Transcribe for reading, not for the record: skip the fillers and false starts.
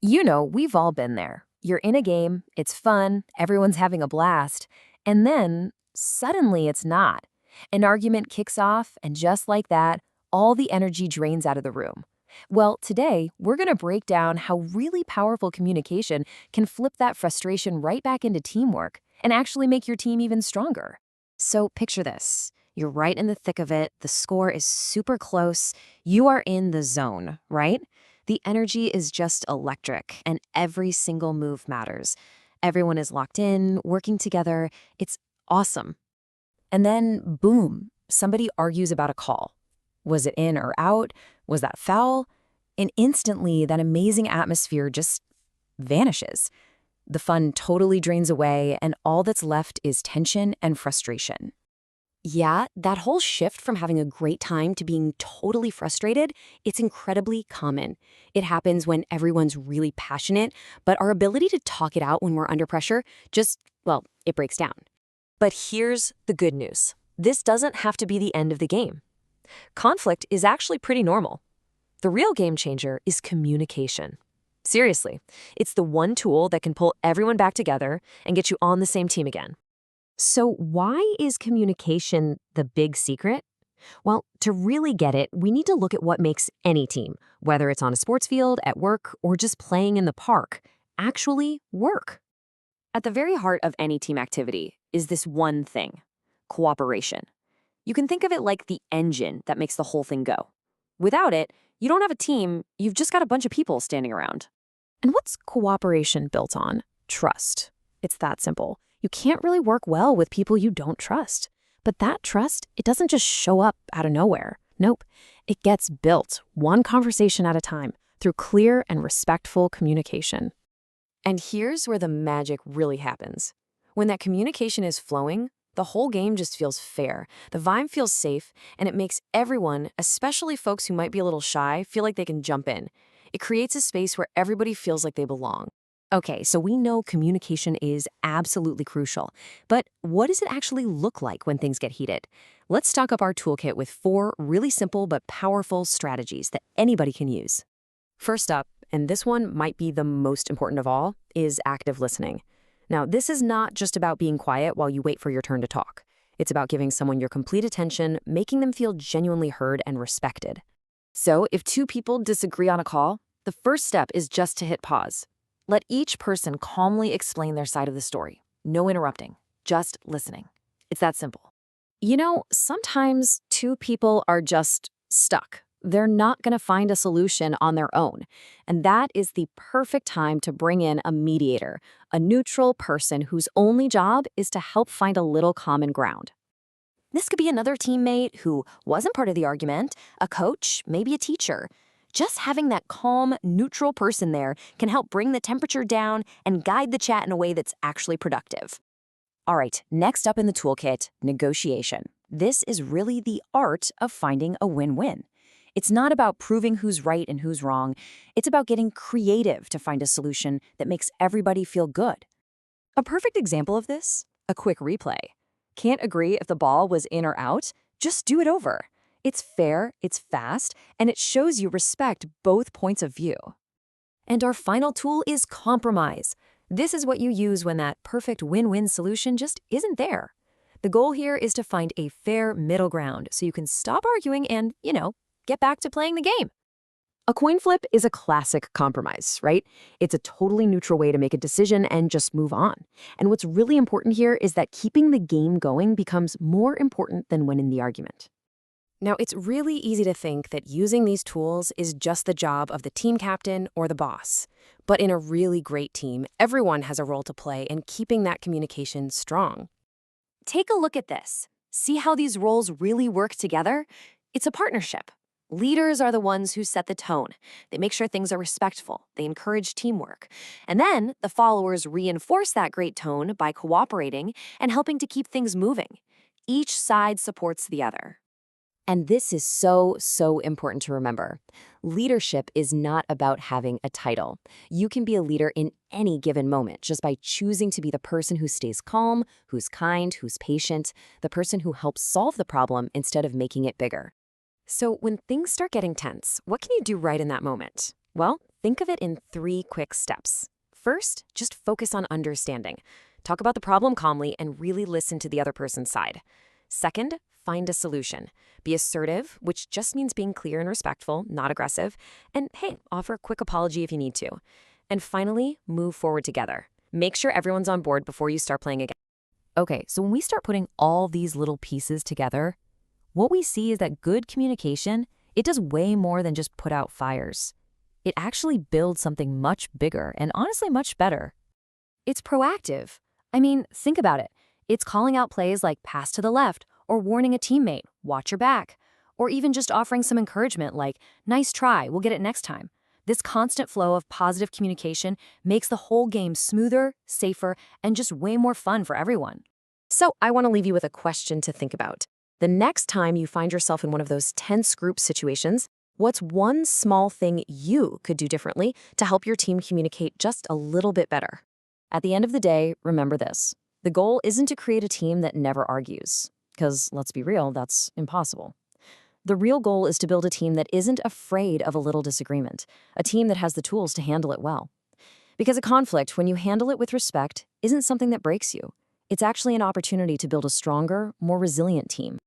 We've all been there. You're in a game, it's fun, everyone's having a blast, and then suddenly it's not. An argument kicks off, and just like that, all the energy drains out of the room. Well, today, we're going to break down how really powerful communication can flip that frustration right back into teamwork and actually make your team even stronger. So picture this. You're right in the thick of it. The score is super close. You are in the zone, right? The energy is just electric, and every single move matters. Everyone is locked in, working together. It's awesome. And then, boom, somebody argues about a call. Was it in or out? Was that foul? And instantly, that amazing atmosphere just vanishes. The fun totally drains away, and all that's left is tension and frustration. Yeah, that whole shift from having a great time to being totally frustrated, it's incredibly common. It happens when everyone's really passionate, but our ability to talk it out when we're under pressure well, it breaks down. But here's the good news. This doesn't have to be the end of the game. Conflict is actually pretty normal. The real game changer is communication. Seriously, it's the one tool that can pull everyone back together and get you on the same team again. So why is communication the big secret? Well, to really get it, we need to look at what makes any team, whether it's on a sports field, at work, or just playing in the park, actually work. At the very heart of any team activity is this one thing: cooperation. You can think of it like the engine that makes the whole thing go. Without it, you don't have a team, you've just got a bunch of people standing around. And what's cooperation built on? Trust. It's that simple. You can't really work well with people you don't trust. But that trust, it doesn't just show up out of nowhere. Nope. It gets built, one conversation at a time, through clear and respectful communication. And here's where the magic really happens. When that communication is flowing, the whole game just feels fair. The vibe feels safe, and it makes everyone, especially folks who might be a little shy, feel like they can jump in. It creates a space where everybody feels like they belong. Okay, so we know communication is absolutely crucial, but what does it actually look like when things get heated? Let's stock up our toolkit with 4 really simple but powerful strategies that anybody can use. First up, and this one might be the most important of all, is active listening. Now, this is not just about being quiet while you wait for your turn to talk. It's about giving someone your complete attention, making them feel genuinely heard and respected. So, if 2 people disagree on a call, the first step is just to hit pause. Let each person calmly explain their side of the story. No interrupting, just listening. It's that simple. Sometimes 2 people are just stuck. They're not going to find a solution on their own. And that is the perfect time to bring in a mediator, a neutral person whose only job is to help find a little common ground. This could be another teammate who wasn't part of the argument, a coach, maybe a teacher. Just having that calm, neutral person there can help bring the temperature down and guide the chat in a way that's actually productive. All right, next up in the toolkit, negotiation. This is really the art of finding a win-win. It's not about proving who's right and who's wrong. It's about getting creative to find a solution that makes everybody feel good. A perfect example of this? A quick replay. Can't agree if the ball was in or out? Just do it over. It's fair, it's fast, and it shows you respect both points of view. And our final tool is compromise. This is what you use when that perfect win-win solution just isn't there. The goal here is to find a fair middle ground so you can stop arguing and, get back to playing the game. A coin flip is a classic compromise, right? It's a totally neutral way to make a decision and just move on. And what's really important here is that keeping the game going becomes more important than winning the argument. Now, it's really easy to think that using these tools is just the job of the team captain or the boss. But in a really great team, everyone has a role to play in keeping that communication strong. Take a look at this. See how these roles really work together? It's a partnership. Leaders are the ones who set the tone. They make sure things are respectful. They encourage teamwork. And then the followers reinforce that great tone by cooperating and helping to keep things moving. Each side supports the other. And this is so important to remember. Leadership is not about having a title. You can be a leader in any given moment just by choosing to be the person who stays calm, who's kind, who's patient, the person who helps solve the problem instead of making it bigger. So when things start getting tense, what can you do right in that moment? Well, Think of it in 3 quick steps. First, just focus on understanding. Talk about the problem calmly and really listen to the other person's side. Second, find a solution. Be assertive, which just means being clear and respectful, not aggressive. And hey, offer a quick apology if you need to. And finally, move forward together. Make sure everyone's on board before you start playing again. Okay, so when we start putting all these little pieces together, what we see is that good communication, it does way more than just put out fires. It actually builds something much bigger and honestly much better. It's proactive. I mean, think about it. It's calling out plays like pass to the left, or warning a teammate, watch your back, or even just offering some encouragement like, nice try, we'll get it next time. This constant flow of positive communication makes the whole game smoother, safer, and just way more fun for everyone. So I want to leave you with a question to think about. The next time you find yourself in one of those tense group situations, what's one small thing you could do differently to help your team communicate just a little bit better? At the end of the day, remember this. The goal isn't to create a team that never argues, because let's be real, that's impossible. The real goal is to build a team that isn't afraid of a little disagreement, a team that has the tools to handle it well. Because a conflict, when you handle it with respect, isn't something that breaks you. It's actually an opportunity to build a stronger, more resilient team.